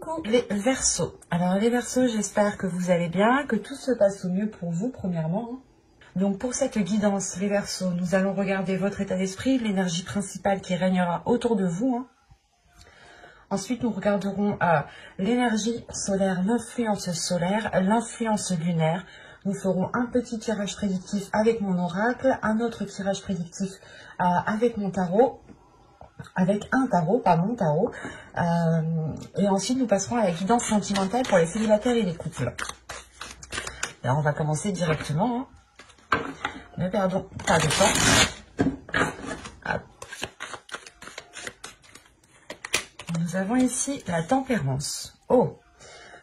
Coucou les Verseaux. Alors les Verseaux, j'espère que vous allez bien, que tout se passe au mieux pour vous premièrement. Donc pour cette guidance, les Verseaux, nous allons regarder votre état d'esprit, l'énergie principale qui régnera autour de vous. Ensuite, nous regarderons l'énergie solaire, l'influence solaire, l'influence lunaire. Nous ferons un petit tirage prédictif avec mon oracle, un autre tirage prédictif avec mon tarot. Avec un tarot, pas mon tarot. Et ensuite, nous passerons à la guidance sentimentale pour les célibataires et les couples. Alors, on va commencer directement. Ne perdons pas de temps. Hop. Nous avons ici la tempérance. Oh!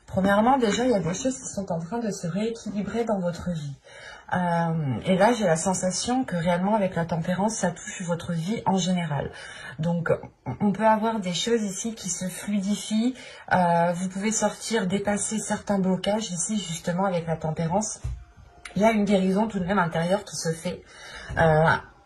Premièrement, déjà, il y a des choses qui sont en train de se rééquilibrer dans votre vie. Et là, j'ai la sensation que réellement, avec la tempérance, ça touche votre vie en général. Donc, on peut avoir des choses ici qui se fluidifient. Vous pouvez sortir, dépasser certains blocages ici, justement, avec la tempérance. Il y a une guérison tout de même intérieure qui se fait.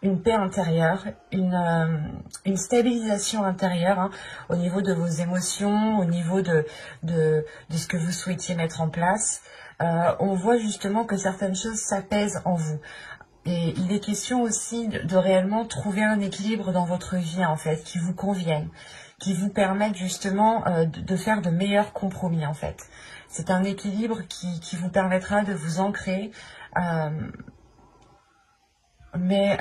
Une paix intérieure, une stabilisation intérieure au niveau de vos émotions, au niveau de ce que vous souhaitiez mettre en place. On voit justement que certaines choses s'apaisent en vous. Et il est question aussi de réellement trouver un équilibre dans votre vie, en fait, qui vous convienne, qui vous permette justement de faire de meilleurs compromis, en fait. C'est un équilibre qui vous permettra de vous ancrer, mais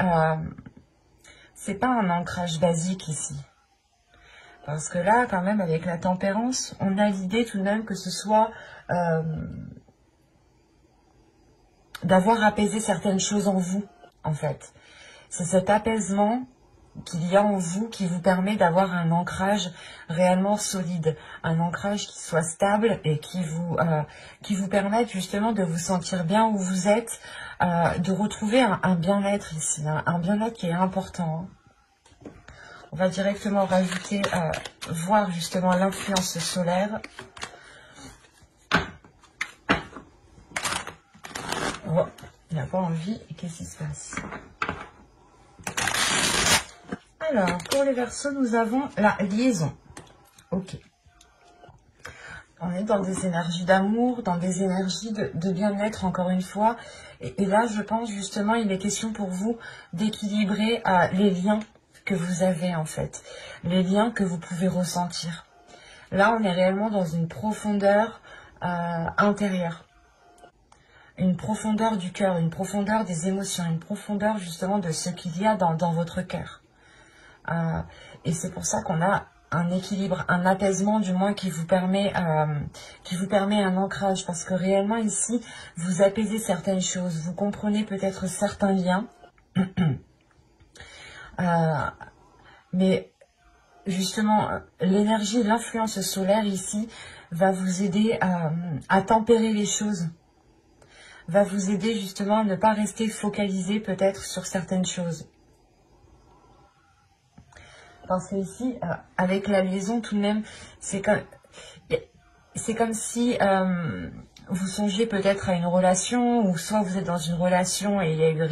c'est pas un ancrage basique ici. Parce que là, quand même, avec la tempérance, on a l'idée tout de même que ce soit d'avoir apaisé certaines choses en vous, en fait. C'est cet apaisement qu'il y a en vous qui vous permet d'avoir un ancrage réellement solide, un ancrage qui soit stable et qui vous permette justement de vous sentir bien où vous êtes, de retrouver un bien-être ici, un bien-être qui est important. On va directement rajouter, voir justement l'influence solaire. Oh, il n'a pas envie. Qu'est-ce qui se passe? Alors, pour les Verseaux, nous avons la liaison. Ok. On est dans des énergies d'amour, dans des énergies de bien-être, encore une fois. Et là, je pense justement, il est question pour vous d'équilibrer les liens que vous avez, en fait. Les liens que vous pouvez ressentir. Là, on est réellement dans une profondeur intérieure. Une profondeur du cœur, une profondeur des émotions, une profondeur justement de ce qu'il y a dans votre cœur. Et c'est pour ça qu'on a un équilibre, un apaisement du moins qui vous permet un ancrage. Parce que réellement ici, vous apaisez certaines choses, vous comprenez peut-être certains liens. Mais justement, l'énergie, l'influence solaire ici va vous aider à tempérer les choses. Va vous aider justement à ne pas rester focalisé peut-être sur certaines choses. Parce que ici, avec la liaison tout de même, c'est comme si vous songiez peut-être à une relation, ou soit vous êtes dans une relation et il y a eu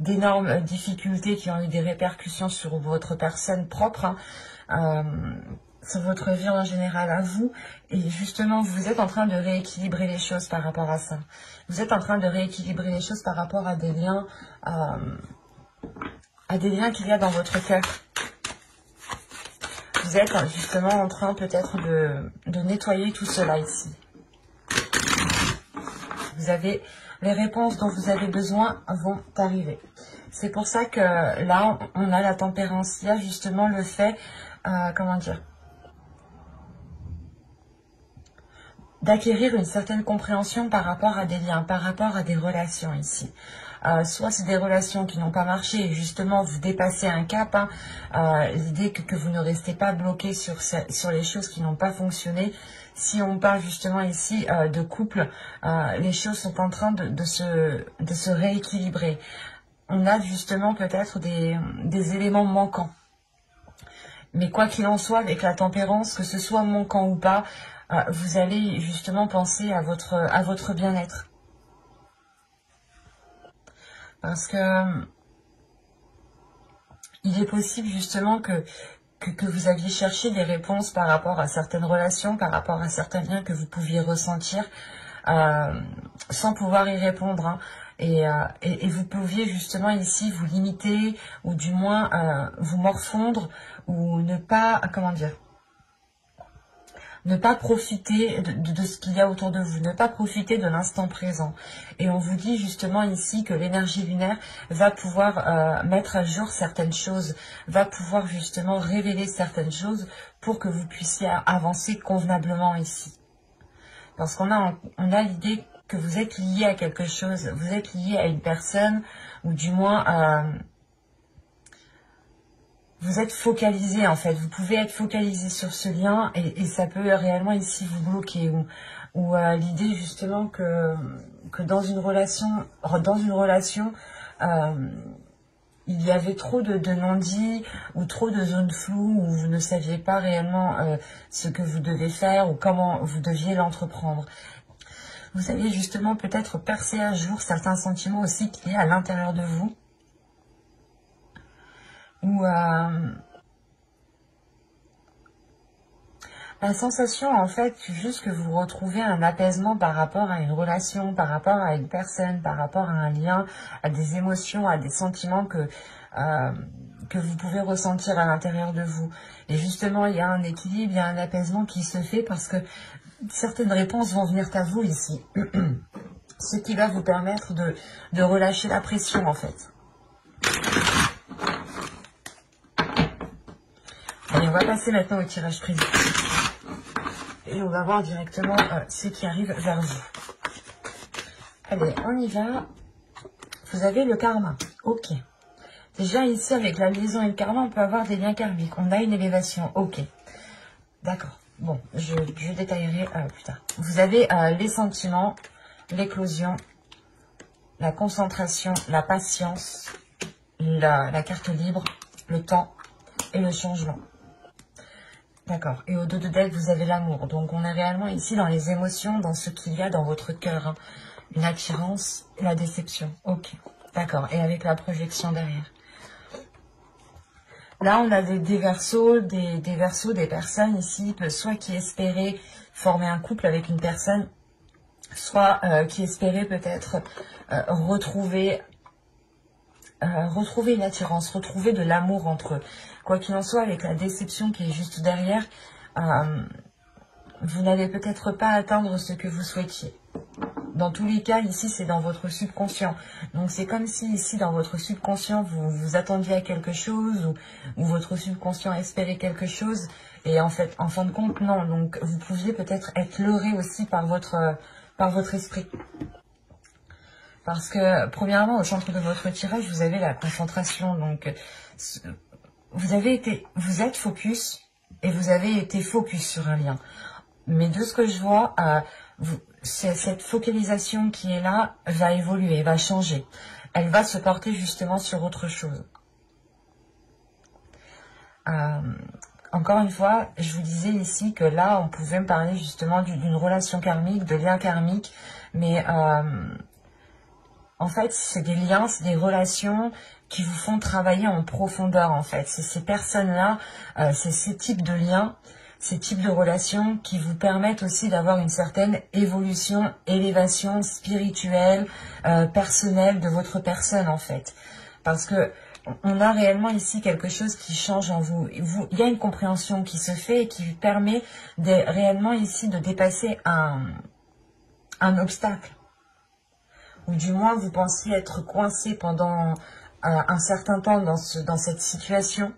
d'énormes difficultés qui ont eu des répercussions sur votre personne propre, sur votre vie en général à vous, et justement vous êtes en train de rééquilibrer les choses par rapport à ça. Vous êtes en train de rééquilibrer les choses par rapport à des liens qu'il y a dans votre cœur. Vous êtes justement en train peut-être de nettoyer tout cela ici. Vous avez les réponses dont vous avez besoin vont arriver. C'est pour ça que là, on a la tempérance. Il y a justement le fait, d'acquérir une certaine compréhension par rapport à des liens, par rapport à des relations ici. Soit c'est des relations qui n'ont pas marché et justement vous dépassez un cap, l'idée que vous ne restez pas bloqué sur les choses qui n'ont pas fonctionné. Si on parle justement ici de couple, les choses sont en train de se rééquilibrer. On a justement peut-être des éléments manquants. Mais quoi qu'il en soit, avec la tempérance, que ce soit manquant ou pas, vous allez justement penser à votre bien-être. Parce que il est possible justement que que vous aviez cherché des réponses par rapport à certaines relations, par rapport à certains liens que vous pouviez ressentir sans pouvoir y répondre. Hein. Et vous pouviez justement ici vous limiter ou du moins vous morfondre ou ne pas, comment dire, ne pas profiter de ce qu'il y a autour de vous, ne pas profiter de l'instant présent. Et on vous dit justement ici que l'énergie lunaire va pouvoir mettre à jour certaines choses, va pouvoir justement révéler certaines choses pour que vous puissiez avancer convenablement ici. Parce qu'on a l'idée que vous êtes lié à quelque chose, vous êtes lié à une personne, ou du moins vous êtes focalisé en fait, vous pouvez être focalisé sur ce lien et ça peut réellement ici vous bloquer ou l'idée justement que dans une relation il y avait trop de non-dits ou trop de zones floues où vous ne saviez pas réellement ce que vous devez faire ou comment vous deviez l'entreprendre. Vous aviez justement peut-être percé à jour certains sentiments aussi qui est à l'intérieur de vous. Ou la sensation en fait juste que vous retrouvez un apaisement par rapport à une relation, par rapport à une personne, par rapport à un lien, à des émotions, à des sentiments que vous pouvez ressentir à l'intérieur de vous. Et justement, il y a un équilibre, il y a un apaisement qui se fait parce que certaines réponses vont venir à vous ici. Ce qui va vous permettre de relâcher la pression en fait. Allez, on va passer maintenant au tirage précis. Et on va voir directement ce qui arrive vers vous. Allez, on y va. Vous avez le karma. Ok. Déjà ici, avec la liaison et le karma, on peut avoir des liens karmiques. On a une élévation. Ok. D'accord. Bon, je détaillerai plus tard. Vous avez les sentiments, l'éclosion, la concentration, la patience, la carte libre, le temps et le changement. D'accord. Et au dos de deck, vous avez l'amour. Donc, on est réellement ici dans les émotions, dans ce qu'il y a dans votre cœur. Hein. Une attirance et la déception. Ok. D'accord. Et avec la projection derrière. Là, on a des verseaux, des personnes ici, soit qui espéraient former un couple avec une personne, soit qui espéraient peut-être retrouver une attirance, retrouver de l'amour entre eux. Quoi qu'il en soit, avec la déception qui est juste derrière, vous n'allez peut-être pas atteindre ce que vous souhaitiez. Dans tous les cas, ici, c'est dans votre subconscient. Donc, c'est comme si, ici, dans votre subconscient, vous vous attendiez à quelque chose ou votre subconscient espérait quelque chose. Et en fait, en fin de compte, non. Donc, vous pouviez peut-être être leurré aussi par votre esprit. Parce que, premièrement, au centre de votre tirage, vous avez la concentration. Donc, vous êtes focus et vous avez été focus sur un lien. Mais de ce que je vois, cette focalisation qui est là va évoluer, va changer. Elle va se porter justement sur autre chose. Encore une fois, je vous disais ici que là, on pouvait me parler justement d'une relation karmique, de lien karmique, mais en fait, c'est des liens, c'est des relations qui vous font travailler en profondeur, en fait. C'est ces personnes-là, c'est ces types de liens, ces types de relations qui vous permettent aussi d'avoir une certaine évolution, élévation spirituelle, personnelle de votre personne, en fait. Parce que on a réellement ici quelque chose qui change en vous. Il y a une compréhension qui se fait et qui permet réellement ici de dépasser un obstacle. Ou du moins vous pensez être coincé pendant un certain temps dans cette situation.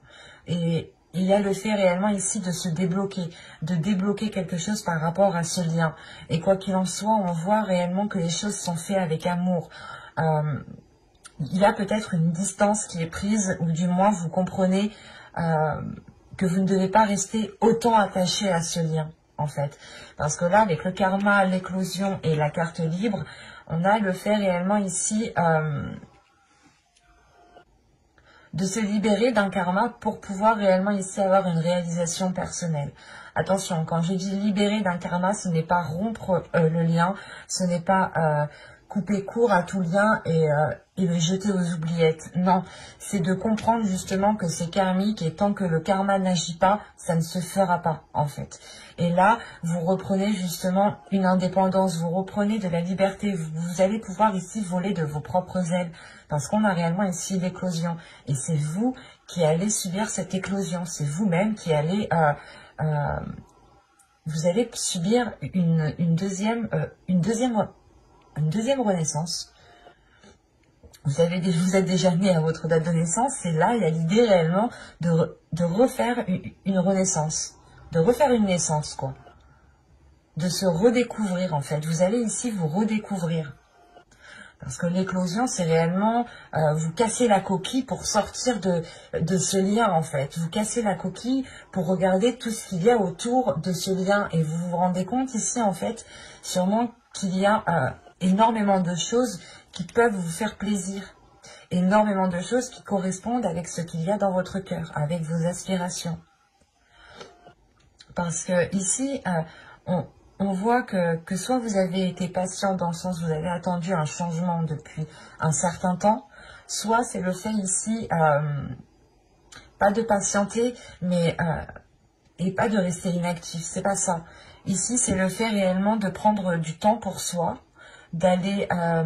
Et il y a le fait réellement ici de se débloquer, de débloquer quelque chose par rapport à ce lien. Et quoi qu'il en soit, on voit réellement que les choses sont faites avec amour. Il y a peut-être une distance qui est prise, ou du moins vous comprenez que vous ne devez pas rester autant attaché à ce lien, en fait. Parce que là, avec le karma, l'éclosion et la carte libre, on a le fait réellement ici de se libérer d'un karma pour pouvoir réellement ici avoir une réalisation personnelle. Attention, quand je dis libérer d'un karma, ce n'est pas rompre le lien, ce n'est pas couper court à tout lien et le jeter aux oubliettes. Non, c'est de comprendre justement que c'est karmique et tant que le karma n'agit pas, ça ne se fera pas en fait. Et là, vous reprenez justement une indépendance, vous reprenez de la liberté, vous allez pouvoir ici voler de vos propres ailes parce qu'on a réellement ici l'éclosion. Et c'est vous qui allez subir cette éclosion, c'est vous-même qui allez... vous allez subir une deuxième renaissance. Vous êtes déjà né à votre date de naissance, et là, il y a l'idée réellement de refaire une renaissance, de refaire une naissance, quoi. De se redécouvrir, en fait. Vous allez ici vous redécouvrir. Parce que l'éclosion, c'est réellement vous casser la coquille pour sortir de ce lien, en fait. Vous cassez la coquille pour regarder tout ce qu'il y a autour de ce lien. Et vous vous rendez compte ici, en fait, sûrement qu'il y a énormément de choses qui peuvent vous faire plaisir. Énormément de choses qui correspondent avec ce qu'il y a dans votre cœur, avec vos aspirations. Parce que ici, on voit que soit vous avez été patient dans le sens où vous avez attendu un changement depuis un certain temps, soit c'est le fait ici, pas de patienter, mais et pas de rester inactif, c'est pas ça. Ici, c'est le fait réellement de prendre du temps pour soi, d'aller à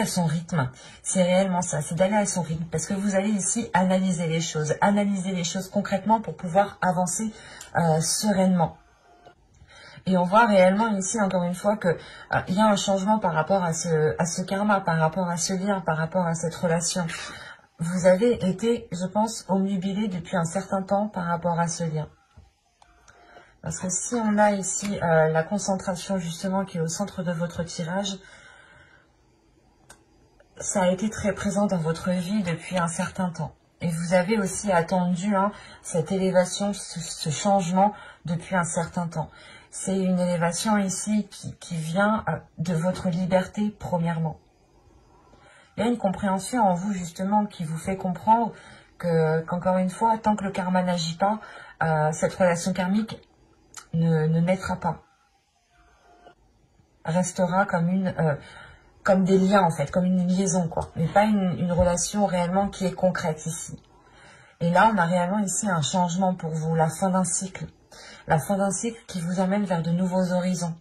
son rythme. C'est réellement ça, c'est d'aller à son rythme. Parce que vous allez ici analyser les choses concrètement pour pouvoir avancer sereinement. Et on voit réellement ici, encore une fois, que il y a un changement par rapport à ce karma, par rapport à ce lien, par rapport à cette relation. Vous avez été, je pense, omnubilé depuis un certain temps par rapport à ce lien. Parce que si on a ici la concentration justement qui est au centre de votre tirage, ça a été très présent dans votre vie depuis un certain temps. Et vous avez aussi attendu cette élévation, ce changement depuis un certain temps. C'est une élévation ici qui vient de votre liberté, premièrement. Il y a une compréhension en vous, justement, qui vous fait comprendre qu'encore une fois, tant que le karma n'agit pas, cette relation karmique ne naîtra pas. Restera comme des liens, en fait, comme une liaison, quoi. Mais pas une relation réellement qui est concrète ici. Et là, on a réellement ici un changement pour vous, la fin d'un cycle. La fin d'un cycle qui vous emmène vers de nouveaux horizons.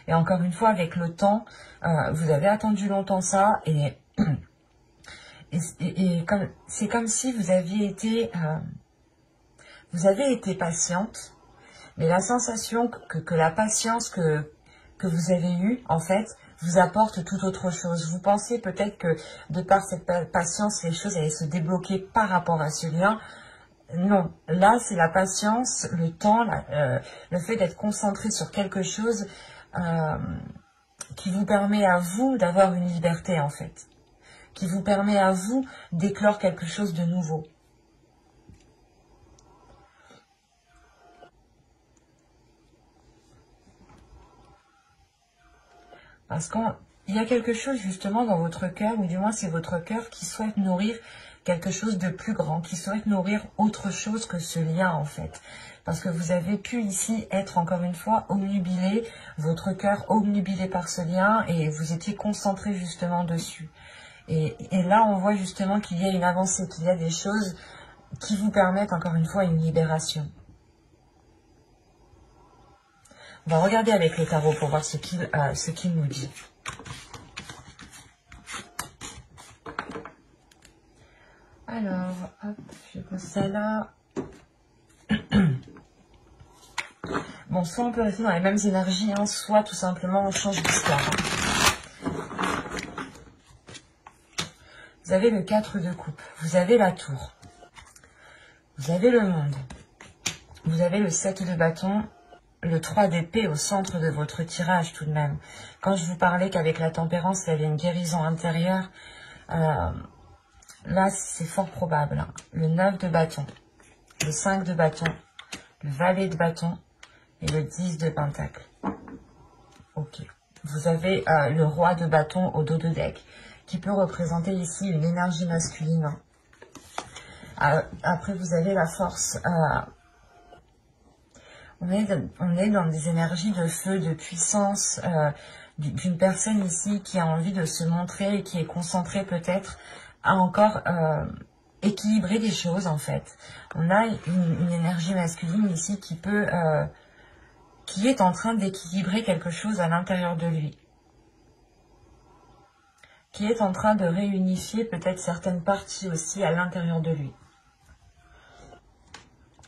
Et encore une fois, avec le temps, vous avez attendu longtemps ça, et c'est comme si vous aviez été patiente, mais la sensation que la patience que vous avez eue, en fait, vous apporte tout autre chose. Vous pensez peut-être que de par cette patience, les choses allaient se débloquer par rapport à ce lien. Non, là c'est la patience, le temps, le fait d'être concentré sur quelque chose qui vous permet à vous d'avoir une liberté en fait, qui vous permet à vous d'éclore quelque chose de nouveau. Parce qu'il y a quelque chose justement dans votre cœur, ou du moins c'est votre cœur qui souhaite nourrir quelque chose de plus grand, qui souhaite nourrir autre chose que ce lien en fait. Parce que vous avez pu ici être encore une fois omnubilé, votre cœur omnubilé par ce lien et vous étiez concentré justement dessus. Et là on voit justement qu'il y a une avancée, qu'il y a des choses qui vous permettent encore une fois une libération. On va regarder avec les tarots pour voir ce qu'il nous dit. Alors, hop, je pose ça là. Bon, soit on peut rester dans les mêmes énergies, soit tout simplement on change d'histoire. Vous avez le 4 de coupe, vous avez la tour, vous avez le monde, vous avez le 7 de bâton, le 3 d'épée au centre de votre tirage tout de même. Quand je vous parlais qu'avec la tempérance, il y avait une guérison intérieure, là c'est fort probable. Le 9 de bâton, le 5 de bâton, le valet de bâton et le 10 de pentacle. Ok. Vous avez le roi de bâton au dos de deck, qui peut représenter ici une énergie masculine. Après, vous avez la force. On est dans des énergies de feu, de puissance, d'une personne ici qui a envie de se montrer et qui est concentrée peut-être à encore équilibrer des choses en fait. On a une énergie masculine ici qui est en train d'équilibrer quelque chose à l'intérieur de lui. Qui est en train de réunifier peut-être certaines parties aussi à l'intérieur de lui.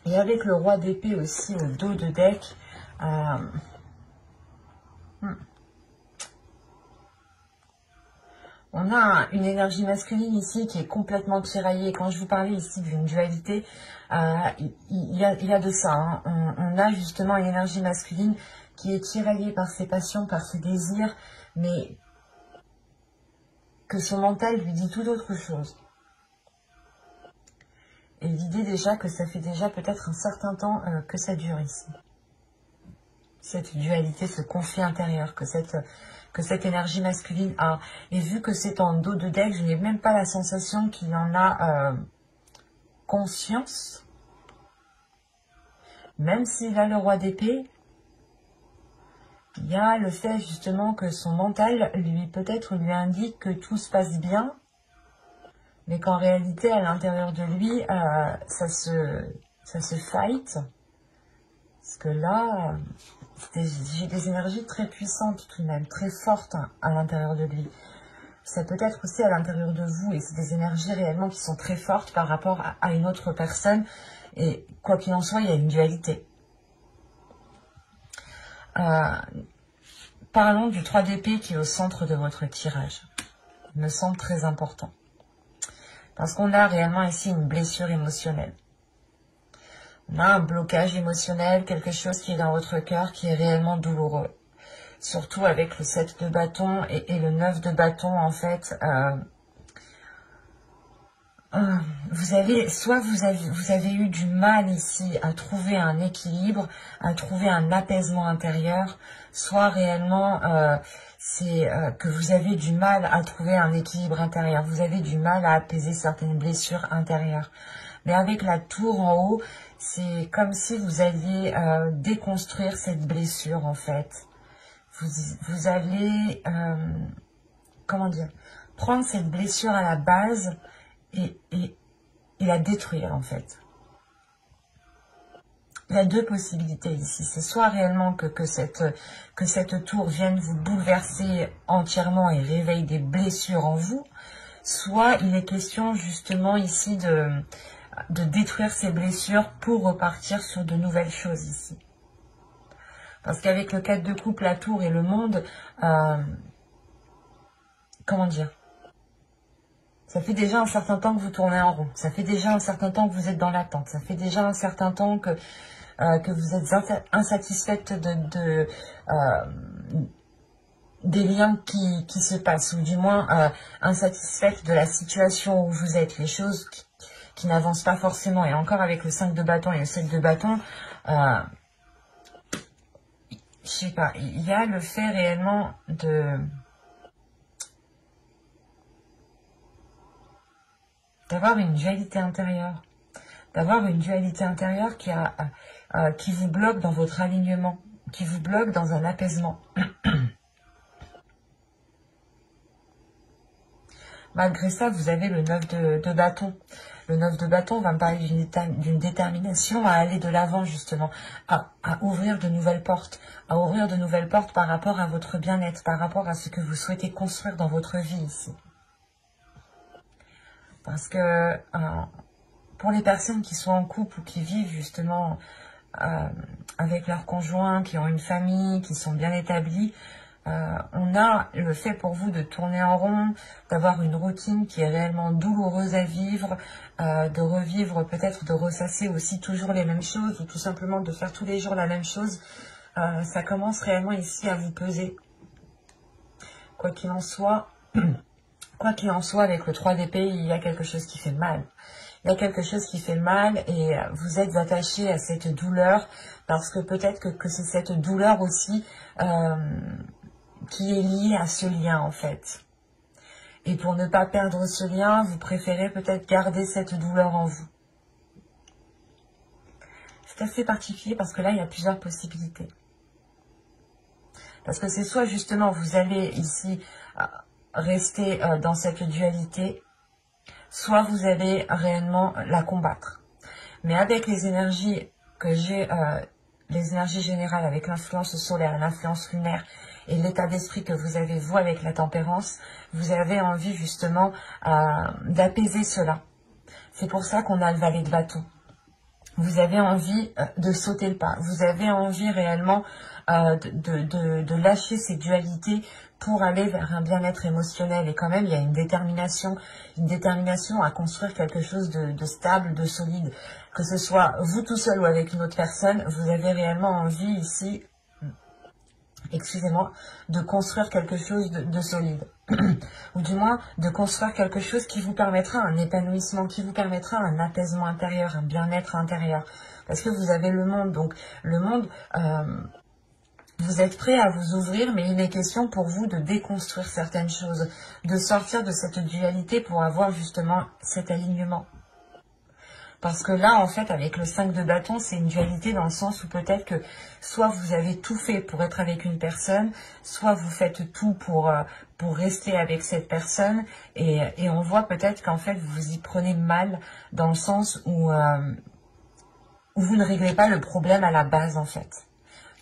Et avec le roi d'épée aussi au dos de deck, on a une énergie masculine ici qui est complètement tiraillée. Quand je vous parlais ici d'une dualité, il y a de ça. Hein. On a justement une énergie masculine qui est tiraillée par ses passions, par ses désirs, mais que son mental lui dit tout autre chose. Et l'idée déjà que ça fait déjà peut-être un certain temps que ça dure ici. Cette dualité, ce conflit intérieur que cette énergie masculine a. Et vu que c'est en dos de deck, je n'ai même pas la sensation qu'il en a conscience. Même s'il a le roi d'épée, il y a le fait justement que son mental peut-être lui indique que tout se passe bien, mais qu'en réalité à l'intérieur de lui ça se fight, parce que là j'ai des énergies très puissantes tout de même, très fortes à l'intérieur de lui. Ça peut être aussi à l'intérieur de vous, et c'est des énergies réellement qui sont très fortes par rapport à une autre personne, et quoi qu'il en soit, il y a une dualité. Parlons du 3 d'épée qui est au centre de votre tirage. Il me semble très important. Parce qu'on a réellement ici une blessure émotionnelle. On a un blocage émotionnel, quelque chose qui est dans votre cœur qui est réellement douloureux. Surtout avec le 7 de bâton et le 9 de bâton, en fait. Vous avez eu du mal ici à trouver un équilibre, à trouver un apaisement intérieur, soit réellement c'est que vous avez du mal à trouver un équilibre intérieur, vous avez du mal à apaiser certaines blessures intérieures. Mais avec la tour en haut, c'est comme si vous alliez déconstruire cette blessure en fait. Vous allez, comment dire, prendre cette blessure à la base et la détruire en fait. Il y a deux possibilités ici. C'est soit réellement que cette tour vienne vous bouleverser entièrement et réveille des blessures en vous, soit il est question justement ici de détruire ces blessures pour repartir sur de nouvelles choses ici. Parce qu'avec le 4 de coupe, la tour et le monde, comment dire, ça fait déjà un certain temps que vous tournez en rond. Ça fait déjà un certain temps que vous êtes dans l'attente. Ça fait déjà un certain temps que vous êtes insatisfaite des liens qui se passent. Ou du moins insatisfaite de la situation où vous êtes. Les choses qui n'avancent pas forcément. Et encore avec le 5 de bâton et le 7 de bâton, je sais pas, il y a le fait réellement d'avoir une dualité intérieure. D'avoir une dualité intérieure qui vous bloque dans votre alignement, qui vous bloque dans un apaisement. Malgré ça, vous avez le 9 de bâton. Le 9 de bâton va me parler d'une détermination à aller de l'avant, justement, à ouvrir de nouvelles portes, par rapport à votre bien-être, par rapport à ce que vous souhaitez construire dans votre vie ici. Parce que pour les personnes qui sont en couple ou qui vivent justement avec leurs conjoints, qui ont une famille, qui sont bien établis, on a le fait pour vous de tourner en rond, d'avoir une routine qui est réellement douloureuse à vivre, de revivre, peut-être de ressasser aussi toujours les mêmes choses, ou tout simplement de faire tous les jours la même chose. Ça commence réellement ici à vous peser. Quoi qu'il en soit, avec le 3 d'épée, il y a quelque chose qui fait mal. Il y a quelque chose qui fait mal et vous êtes attaché à cette douleur parce que peut-être que c'est cette douleur aussi qui est liée à ce lien en fait. Et pour ne pas perdre ce lien, vous préférez peut-être garder cette douleur en vous. tout à fait particulier parce que là, il y a plusieurs possibilités. Parce que c'est soit justement vous allez ici rester dans cette dualité, soit vous allez réellement la combattre. Mais avec les énergies que j'ai, les énergies générales avec l'influence solaire, l'influence lunaire et l'état d'esprit que vous avez vous avec la tempérance, vous avez envie justement d'apaiser cela. C'est pour ça qu'on a le valet de bâton. Vous avez envie de sauter le pas. Vous avez envie réellement de lâcher ces dualités pour aller vers un bien-être émotionnel. Et quand même, il y a une détermination à construire quelque chose de stable, de solide. Que ce soit vous tout seul ou avec une autre personne, vous avez réellement envie ici, excusez-moi, de construire quelque chose de solide. Ou du moins, de construire quelque chose qui vous permettra un épanouissement, qui vous permettra un apaisement intérieur, un bien-être intérieur. Parce que vous avez le monde, donc le monde... vous êtes prêt à vous ouvrir, mais il est question pour vous de déconstruire certaines choses, de sortir de cette dualité pour avoir justement cet alignement. Parce que là, en fait, avec le 5 de bâton, c'est une dualité dans le sens où peut-être que soit vous avez tout fait pour être avec une personne, soit vous faites tout pour rester avec cette personne. Et on voit peut-être qu'en fait, vous y prenez mal dans le sens où vous ne réglez pas le problème à la base, en fait,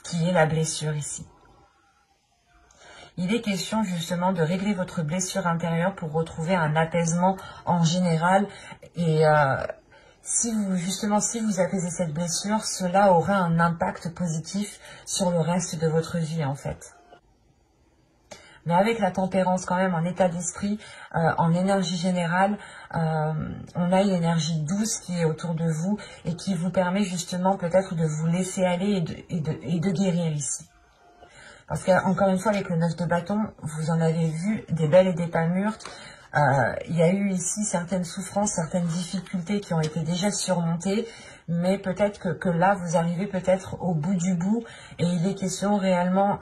qui est la blessure ici. Il est question justement de régler votre blessure intérieure pour retrouver un apaisement en général. Et si vous apaisez cette blessure, cela aura un impact positif sur le reste de votre vie en fait. Mais avec la tempérance quand même, en état d'esprit, en énergie générale, on a une énergie douce qui est autour de vous et qui vous permet justement peut-être de vous laisser aller et de guérir ici. Parce qu'encore une fois, avec le 9 de bâton, vous en avez vu des belles et des pas mûres. Il y a eu ici certaines souffrances, certaines difficultés qui ont été déjà surmontées, mais peut-être que là, vous arrivez peut-être au bout du bout et il est question réellement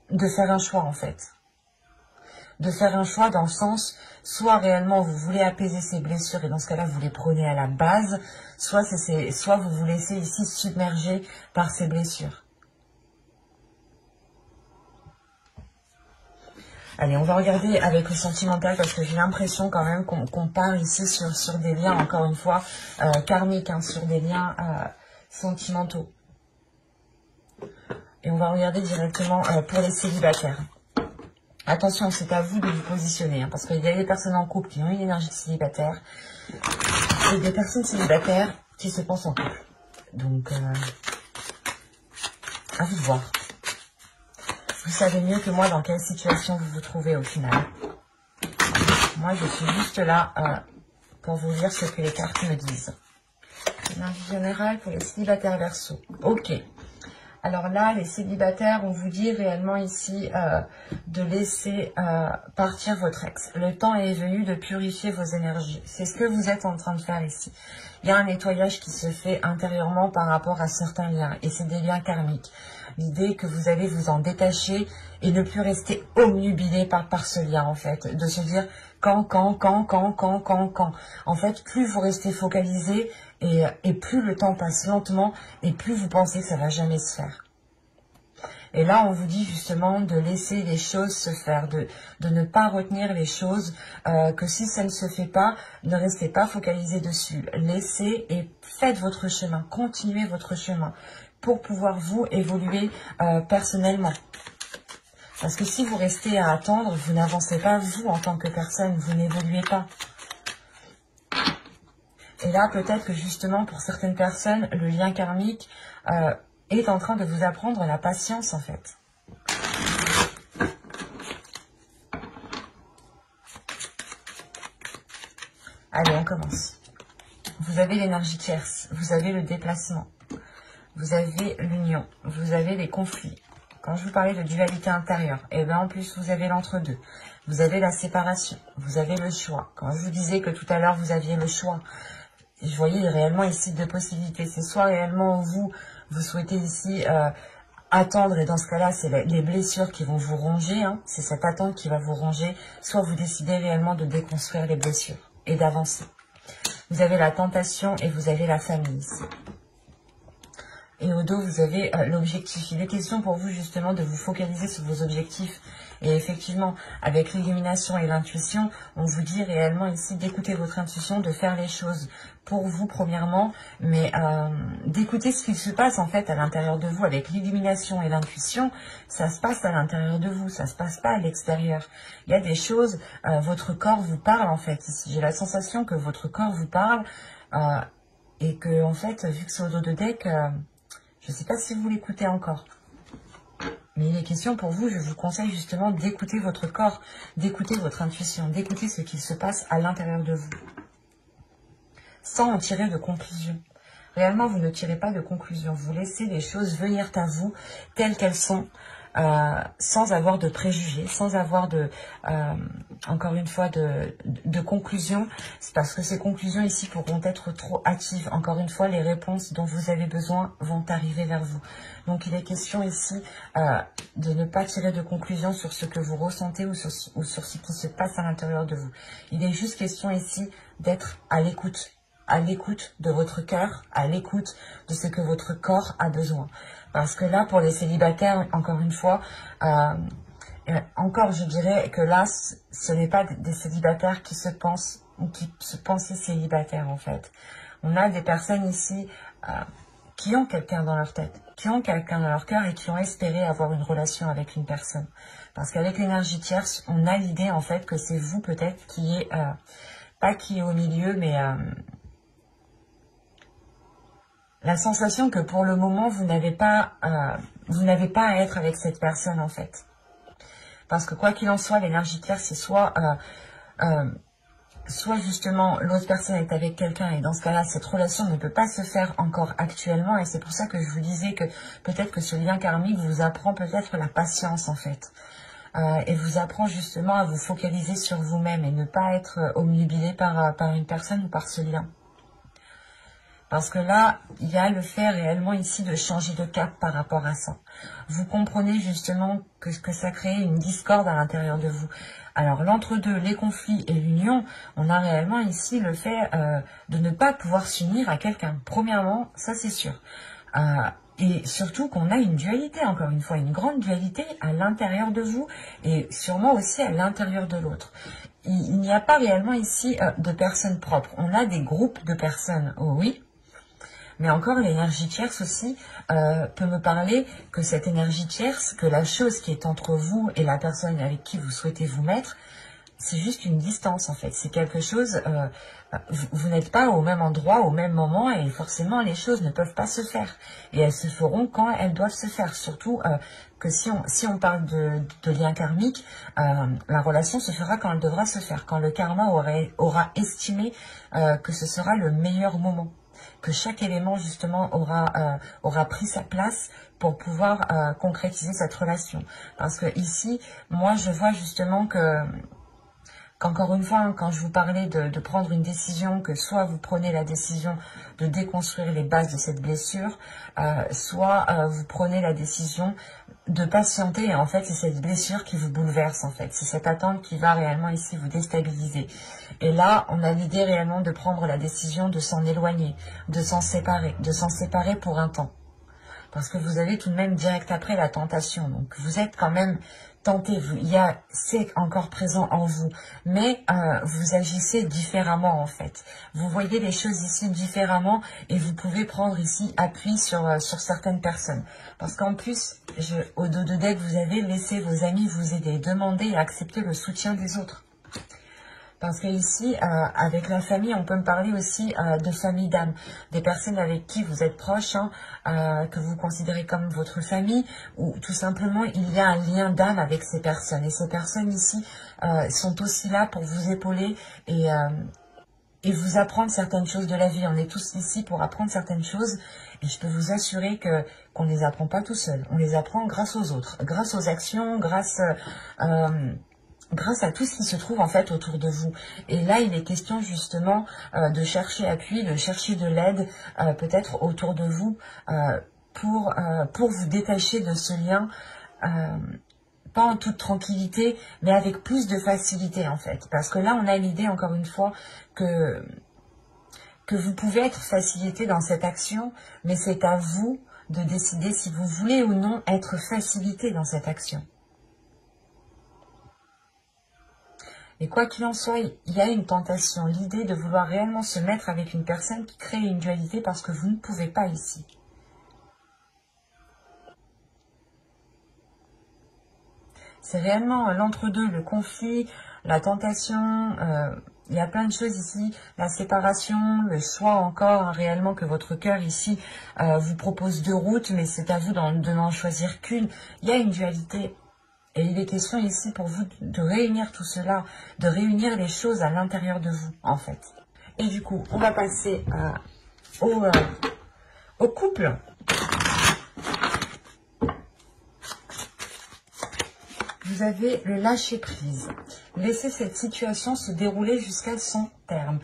de faire un choix en fait. De faire un choix dans le sens, soit réellement vous voulez apaiser ces blessures et dans ce cas-là, vous les prenez à la base, soit vous vous laissez ici submerger par ces blessures. Allez, on va regarder avec le sentimental parce que j'ai l'impression quand même qu'on part ici sur des liens, encore une fois, karmiques, hein, sur des liens sentimentaux. Et on va regarder directement pour les célibataires. Attention, c'est à vous de vous positionner, hein, parce qu'il y a des personnes en couple qui ont une énergie de célibataire et des personnes célibataires qui se pensent en couple. Donc, à vous de voir. Vous savez mieux que moi dans quelle situation vous vous trouvez au final. Moi, je suis juste là pour vous dire ce que les cartes me disent. Énergie générale pour les célibataires Verseau. Ok. Alors là, les célibataires, on vous dit réellement ici de laisser partir votre ex. Le temps est venu de purifier vos énergies. C'est ce que vous êtes en train de faire ici. Il y a un nettoyage qui se fait intérieurement par rapport à certains liens. Et c'est des liens karmiques. L'idée que vous allez vous en détacher et ne plus rester omnubilé par ce lien, en fait. De se dire quand. En fait, plus vous restez focalisé et plus le temps passe lentement et plus vous pensez que ça va jamais se faire. Et là, on vous dit justement de laisser les choses se faire, de ne pas retenir les choses, que si ça ne se fait pas, ne restez pas focalisé dessus. Laissez et faites votre chemin, continuez votre chemin pour pouvoir vous évoluer personnellement. Parce que si vous restez à attendre, vous n'avancez pas vous en tant que personne, vous n'évoluez pas. Et là, peut-être que justement, pour certaines personnes, le lien karmique est en train de vous apprendre la patience, en fait. Allez, on commence. Vous avez l'énergie tierce, vous avez le déplacement, vous avez l'union, vous avez les conflits. Quand je vous parlais de dualité intérieure, et bien en plus, vous avez l'entre-deux. Vous avez la séparation, vous avez le choix. Quand je vous disais que tout à l'heure, vous aviez le choix, je voyais réellement ici deux possibilités. C'est soit réellement vous souhaitez ici attendre, et dans ce cas-là, c'est les blessures qui vont vous ronger, hein, c'est cette attente qui va vous ronger, soit vous décidez réellement de déconstruire les blessures et d'avancer. Vous avez la tentation et vous avez la famille ici. Et au dos, vous avez l'objectif. Il est question pour vous justement de vous focaliser sur vos objectifs. Et effectivement, avec l'illumination et l'intuition, on vous dit réellement ici d'écouter votre intuition, de faire les choses pour vous premièrement, mais d'écouter ce qui se passe en fait à l'intérieur de vous. Avec l'illumination et l'intuition, ça se passe à l'intérieur de vous, ça se passe pas à l'extérieur. Il y a des choses, votre corps vous parle en fait ici. J'ai la sensation que votre corps vous parle et que en fait, vu que c'est au dos de deck, je ne sais pas si vous l'écoutez encore. Mais il est question pour vous, je vous conseille justement d'écouter votre corps, d'écouter votre intuition, d'écouter ce qui se passe à l'intérieur de vous. Sans en tirer de conclusion. Réellement, vous ne tirez pas de conclusion. Vous laissez les choses venir à vous telles qu'elles sont, sans avoir de préjugés, sans avoir de, encore une fois, de conclusions. C'est parce que ces conclusions ici pourront être trop hâtives. Encore une fois, les réponses dont vous avez besoin vont arriver vers vous. Donc, il est question ici de ne pas tirer de conclusion sur ce que vous ressentez ou sur ce qui se passe à l'intérieur de vous. Il est juste question ici d'être à l'écoute de votre cœur, à l'écoute de ce que votre corps a besoin. Parce que là, pour les célibataires, encore une fois, encore je dirais que là, ce n'est pas des célibataires qui se pensent ou qui se pensaient célibataires en fait. On a des personnes ici qui ont quelqu'un dans leur tête, qui ont quelqu'un dans leur cœur et qui ont espéré avoir une relation avec une personne. Parce qu'avec l'énergie tierce, on a l'idée en fait que c'est vous peut-être qui est, pas qui est au milieu, mais la sensation que pour le moment, vous n'avez pas à être avec cette personne en fait. Parce que quoi qu'il en soit, l'énergie claire, c'est soit justement l'autre personne est avec quelqu'un et dans ce cas-là, cette relation ne peut pas se faire encore actuellement. Et c'est pour ça que je vous disais que peut-être que ce lien karmique vous apprend peut-être la patience en fait. Et vous apprend justement à vous focaliser sur vous-même et ne pas être omnubilé par une personne ou par ce lien. Parce que là, il y a le fait réellement ici de changer de cap par rapport à ça. Vous comprenez justement que ça crée une discorde à l'intérieur de vous. Alors l'entre-deux, les conflits et l'union, on a réellement ici le fait de ne pas pouvoir s'unir à quelqu'un. Premièrement, ça c'est sûr. Et surtout qu'on a une dualité, encore une fois, une grande dualité à l'intérieur de vous et sûrement aussi à l'intérieur de l'autre. Il n'y a pas réellement ici de personnes propres. On a des groupes de personnes, oh oui. Mais encore, l'énergie tierce aussi peut me parler que cette énergie tierce, que la chose qui est entre vous et la personne avec qui vous souhaitez vous mettre, c'est juste une distance en fait. C'est quelque chose, vous n'êtes pas au même endroit, au même moment et forcément les choses ne peuvent pas se faire. Et elles se feront quand elles doivent se faire. Surtout que si on parle de lien karmique, la relation se fera quand elle devra se faire. Quand le karma aura estimé que ce sera le meilleur moment. Que chaque élément justement aura pris sa place pour pouvoir concrétiser cette relation. Parce que ici, moi je vois justement qu'encore une fois, hein, quand je vous parlais de prendre une décision, que soit vous prenez la décision de déconstruire les bases de cette blessure, soit vous prenez la décision de patienter. Et en fait, c'est cette blessure qui vous bouleverse en fait. C'est cette attente qui va réellement ici vous déstabiliser. Et là, on a l'idée réellement de prendre la décision de s'en éloigner, de s'en séparer pour un temps. Parce que vous avez tout de même direct après la tentation. Donc vous êtes quand même tenté, c'est encore présent en vous. Mais vous agissez différemment en fait. Vous voyez les choses ici différemment et vous pouvez prendre ici appui sur certaines personnes. Parce qu'en plus, au dos de deck, vous avez laissé vos amis vous aider, demander et accepter le soutien des autres. Parce que ici, avec la famille, on peut me parler aussi de famille d'âme, des personnes avec qui vous êtes proches, hein, que vous considérez comme votre famille, ou tout simplement, il y a un lien d'âme avec ces personnes. Et ces personnes ici sont aussi là pour vous épauler et vous apprendre certaines choses de la vie. On est tous ici pour apprendre certaines choses et je peux vous assurer qu'on ne les apprend pas tout seul. On les apprend grâce aux autres, grâce aux actions, grâce à tout ce qui se trouve en fait autour de vous. Et là, il est question justement de chercher appui, de chercher de l'aide peut-être autour de vous pour vous détacher de ce lien, pas en toute tranquillité, mais avec plus de facilité en fait. Parce que là, on a l'idée encore une fois que vous pouvez être facilité dans cette action, mais c'est à vous de décider si vous voulez ou non être facilité dans cette action. Et quoi qu'il en soit, il y a une tentation, l'idée de vouloir réellement se mettre avec une personne qui crée une dualité parce que vous ne pouvez pas ici. C'est réellement l'entre-deux, le conflit, la tentation, il y a plein de choses ici, la séparation, le choix encore, hein, réellement que votre cœur ici vous propose deux routes, mais c'est à vous de n'en choisir qu'une. Il y a une dualité. Et il est question ici pour vous de réunir tout cela, de réunir les choses à l'intérieur de vous, en fait. Et du coup, on va passer au couple. Vous avez le lâcher-prise. Laissez cette situation se dérouler jusqu'à son terme.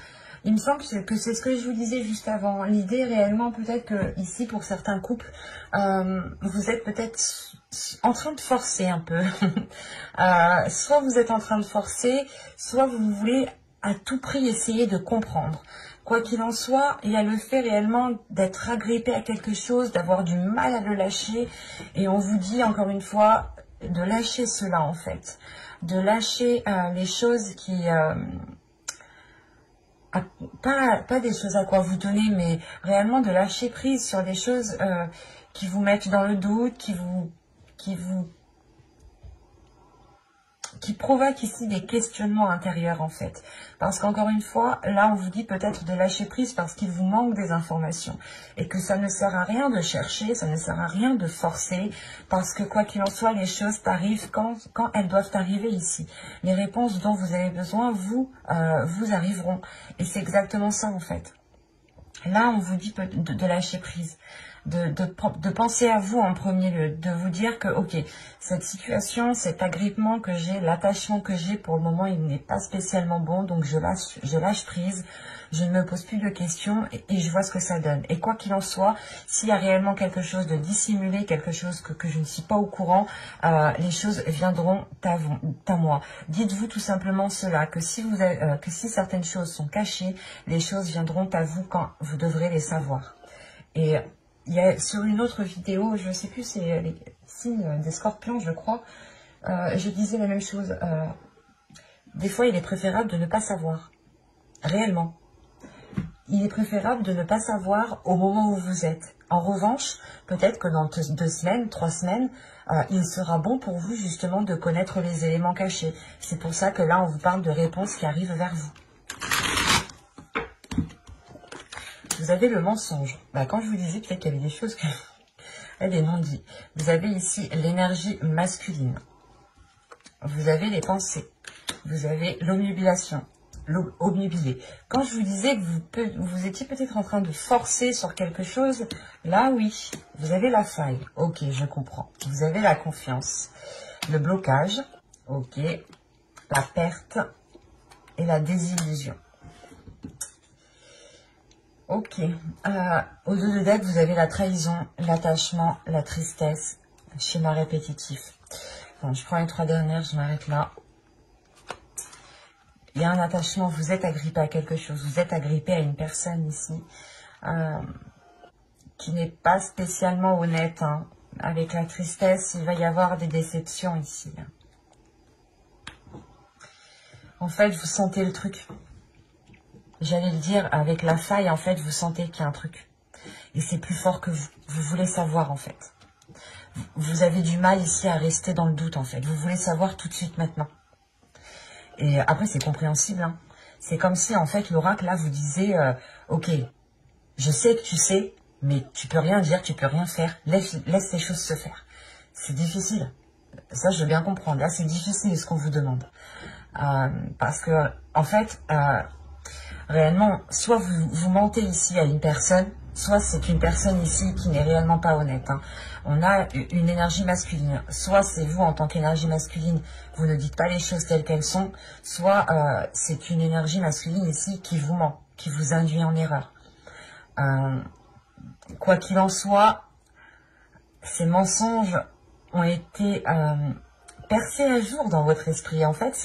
Il me semble que c'est ce que je vous disais juste avant. L'idée réellement, peut-être que ici, pour certains couples, vous êtes peut-être en train de forcer un peu. Soit vous êtes en train de forcer, soit vous voulez à tout prix essayer de comprendre. Quoi qu'il en soit, il y a le fait réellement d'être agrippé à quelque chose, d'avoir du mal à le lâcher. Et on vous dit encore une fois de lâcher cela en fait. De lâcher les choses qui... pas des choses à quoi vous tenez, mais réellement de lâcher prise sur des choses qui vous mettent dans le doute, qui provoquent ici des questionnements intérieurs en fait. Parce qu'encore une fois, là on vous dit peut-être de lâcher prise parce qu'il vous manque des informations. Et que ça ne sert à rien de chercher, ça ne sert à rien de forcer, parce que quoi qu'il en soit, les choses arrivent quand elles doivent arriver ici. Les réponses dont vous avez besoin, vous arriveront. Et c'est exactement ça en fait. Là, on vous dit de lâcher prise, de penser à vous en premier lieu, de vous dire que, ok, cette situation, cet agrippement que j'ai, l'attachement que j'ai, pour le moment, il n'est pas spécialement bon, donc je lâche prise, je ne me pose plus de questions et je vois ce que ça donne. Et quoi qu'il en soit, s'il y a réellement quelque chose de dissimulé, quelque chose que je ne suis pas au courant, les choses viendront à moi. Dites-vous tout simplement cela, que si certaines choses sont cachées, les choses viendront à vous quand vous devrez les savoir. Et il y a sur une autre vidéo, je ne sais plus, c'est les signes des scorpions, je crois, je disais la même chose. Des fois, il est préférable de ne pas savoir, réellement. Il est préférable de ne pas savoir au moment où vous êtes. En revanche, peut-être que dans 2 semaines, 3 semaines, il sera bon pour vous justement de connaître les éléments cachés. C'est pour ça que là, on vous parle de réponses qui arrivent vers vous. Vous avez le mensonge. Quand je vous disais peut-être qu'il y avait des choses, des non-dits. Vous avez ici l'énergie masculine. Vous avez les pensées. Vous avez l'omnubilation. Obnubilé. Quand je vous disais que vous étiez peut-être en train de forcer sur quelque chose, là oui, vous avez la faille. Ok, je comprends. Vous avez la confiance. Le blocage. Ok. La perte et la désillusion. Ok. Au 2 de dette, vous avez la trahison, l'attachement, la tristesse, schéma répétitif. Bon, je prends les 3 dernières, je m'arrête là. Il y a un attachement, vous êtes agrippé à quelque chose, vous êtes agrippé à une personne ici qui n'est pas spécialement honnête. Hein. Avec la tristesse, il va y avoir des déceptions ici. En fait, vous sentez le truc. J'allais le dire, avec la faille, en fait, vous sentez qu'il y a un truc. Et c'est plus fort que vous. Vous voulez savoir, en fait. Vous avez du mal ici à rester dans le doute, en fait. Vous voulez savoir tout de suite, maintenant. Et après, c'est compréhensible. Hein. C'est comme si, en fait, l'oracle, là, vous disait, ok, je sais que tu sais, mais tu peux rien dire, tu peux rien faire. Laisse les choses se faire. C'est difficile. Ça, je veux bien comprendre. Là, c'est difficile ce qu'on vous demande. Parce que, en fait, réellement, soit vous mentez ici à une personne, soit c'est une personne ici qui n'est réellement pas honnête. Hein. On a une énergie masculine. Soit c'est vous en tant qu'énergie masculine, vous ne dites pas les choses telles qu'elles sont, soit c'est une énergie masculine ici qui vous ment, qui vous induit en erreur. Quoi qu'il en soit, ces mensonges ont été percer à jour dans votre esprit. En fait,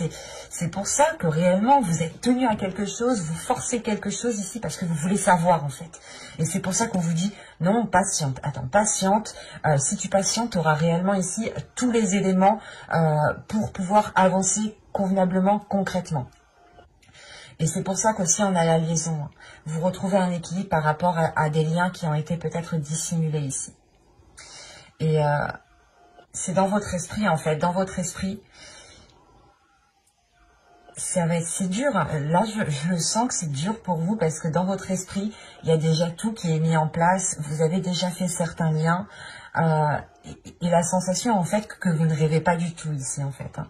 c'est pour ça que réellement, vous êtes tenu à quelque chose, vous forcez quelque chose ici, parce que vous voulez savoir, en fait. Et c'est pour ça qu'on vous dit, non, patiente, attends, patiente. Si tu patientes, tu auras réellement ici tous les éléments pour pouvoir avancer convenablement, concrètement. Et c'est pour ça qu'aussi on a la liaison. Vous retrouvez un équilibre par rapport à des liens qui ont été peut-être dissimulés ici. Et c'est dans votre esprit, en fait. Dans votre esprit, c'est dur. Là, je le sens que c'est dur pour vous parce que dans votre esprit, il y a déjà tout qui est mis en place. Vous avez déjà fait certains liens. Et la sensation, en fait, que vous ne rêvez pas du tout ici, en fait.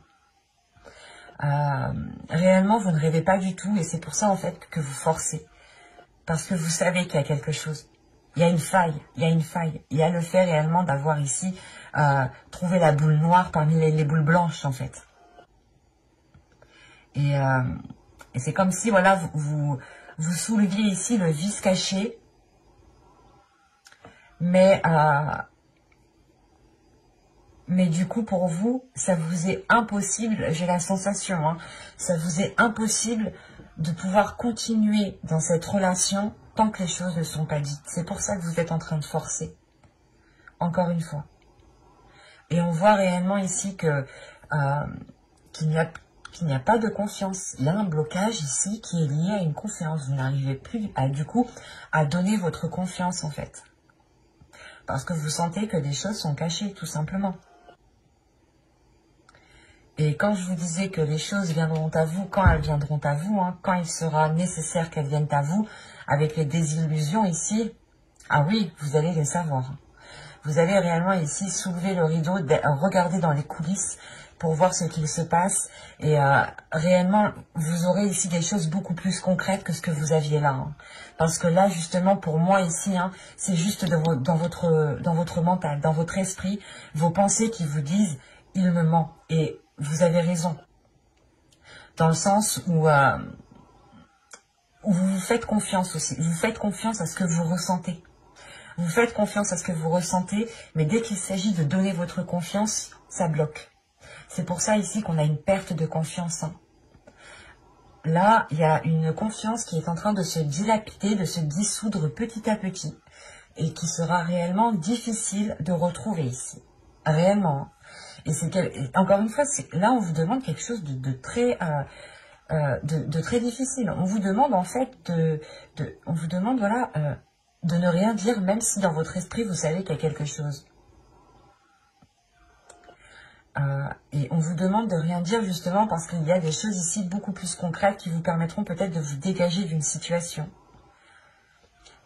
Réellement, vous ne rêvez pas du tout. Et c'est pour ça, en fait, que vous forcez. Parce que vous savez qu'il y a quelque chose. Il y a une faille, il y a une faille. Il y a le fait réellement d'avoir ici trouvé la boule noire parmi les boules blanches, en fait. Et c'est comme si, voilà, vous souleviez ici le vice caché, mais du coup, pour vous, ça vous est impossible, j'ai la sensation, hein, ça vous est impossible de pouvoir continuer dans cette relation tant que les choses ne sont pas dites. C'est pour ça que vous êtes en train de forcer, encore une fois. Et on voit réellement ici que qu'il n'y a pas de confiance. Il y a un blocage ici qui est lié à une confiance. Vous n'arrivez plus du coup à donner votre confiance en fait. Parce que vous sentez que des choses sont cachées tout simplement. Et quand je vous disais que les choses viendront à vous, quand elles viendront à vous, hein, quand il sera nécessaire qu'elles viennent à vous, avec les désillusions ici, ah oui, vous allez les savoir. Vous allez réellement ici soulever le rideau, regarder dans les coulisses pour voir ce qu'il se passe. Et réellement, vous aurez ici des choses beaucoup plus concrètes que ce que vous aviez là. Hein. Parce que là, justement, pour moi ici, hein, c'est juste dans votre mental, dans votre esprit, vos pensées qui vous disent « il me ment ». Et vous avez raison. Dans le sens où vous vous faites confiance aussi. Vous faites confiance à ce que vous ressentez. Vous faites confiance à ce que vous ressentez, mais dès qu'il s'agit de donner votre confiance, ça bloque. C'est pour ça ici qu'on a une perte de confiance. Hein. Là, il y a une confiance qui est en train de se dilapider, de se dissoudre petit à petit, et qui sera réellement difficile de retrouver ici. Réellement. Et encore une fois, là, on vous demande quelque chose de très difficile. On vous demande en fait on vous demande voilà de ne rien dire, même si dans votre esprit vous savez qu'il y a quelque chose. Et on vous demande de rien dire justement parce qu'il y a des choses ici beaucoup plus concrètes qui vous permettront peut-être de vous dégager d'une situation.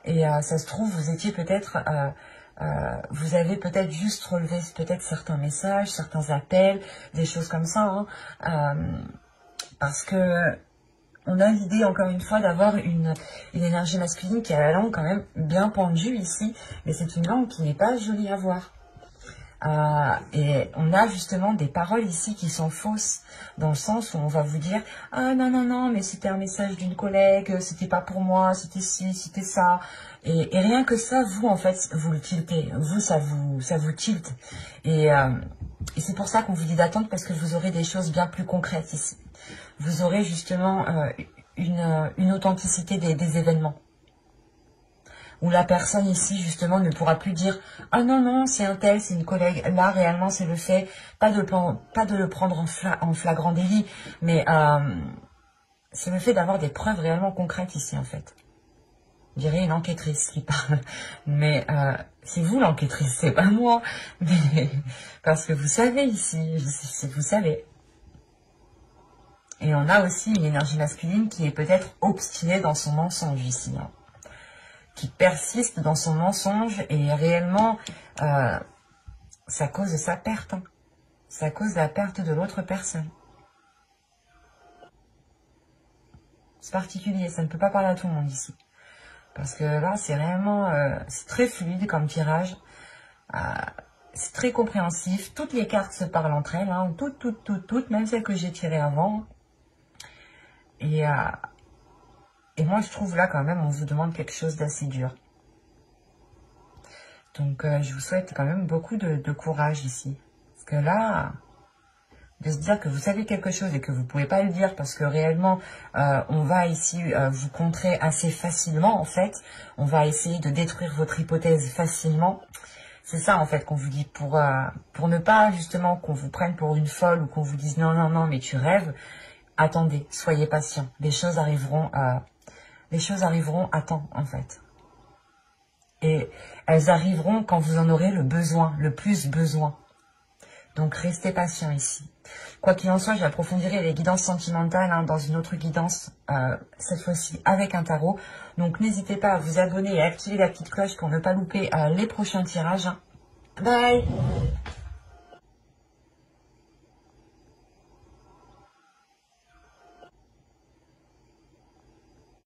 Et ça se trouve, vous étiez peut-être, vous avez peut-être juste relevé peut-être certains messages, certains appels, des choses comme ça, hein, parce que on a l'idée, encore une fois, d'avoir une énergie masculine qui a la langue quand même bien pendue ici, mais c'est une langue qui n'est pas jolie à voir. Et on a justement des paroles ici qui sont fausses, dans le sens où on va vous dire « Ah non, non, non, mais c'était un message d'une collègue, c'était pas pour moi, c'était ci, c'était ça. » Et rien que ça, vous, en fait, vous le tiltez. Vous, ça vous tilte. Et c'est pour ça qu'on vous dit d'attendre, parce que vous aurez des choses bien plus concrètes ici. Vous aurez justement une authenticité des événements. Où la personne ici, justement, ne pourra plus dire « Ah non, non, c'est un tel, c'est une collègue. » Là, réellement, c'est le fait, pas de le prendre en flagrant délit, mais c'est le fait d'avoir des preuves réellement concrètes ici, en fait. Je dirais une enquêtrice qui parle. Mais c'est vous l'enquêtrice, c'est pas moi. Mais, parce que vous savez ici, vous savez. Et on a aussi une énergie masculine qui est peut-être obstinée dans son mensonge ici, hein, qui persiste dans son mensonge et réellement, ça cause sa perte. Hein. Ça cause la perte de l'autre personne. C'est particulier, ça ne peut pas parler à tout le monde ici. Parce que là, c'est réellement, c'est très fluide comme tirage. C'est très compréhensif. Toutes les cartes se parlent entre elles, hein, toutes, même celles que j'ai tirées avant. Et moi, je trouve là, quand même, on vous demande quelque chose d'assez dur. Donc, je vous souhaite quand même beaucoup de courage ici. Parce que là, de se dire que vous savez quelque chose et que vous pouvez pas le dire parce que réellement on va ici vous contrer assez facilement en fait. On va essayer de détruire votre hypothèse facilement. C'est ça en fait qu'on vous dit pour ne pas justement qu'on vous prenne pour une folle ou qu'on vous dise non non non mais tu rêves. Attendez, soyez patient. Les choses arriveront à temps en fait. Et elles arriveront quand vous en aurez le besoin, le plus besoin. Donc restez patient ici. Quoi qu'il en soit, j'approfondirai les guidances sentimentales dans une autre guidance, cette fois-ci avec un tarot. Donc n'hésitez pas à vous abonner et à activer la petite cloche pour ne pas louper les prochains tirages. Bye!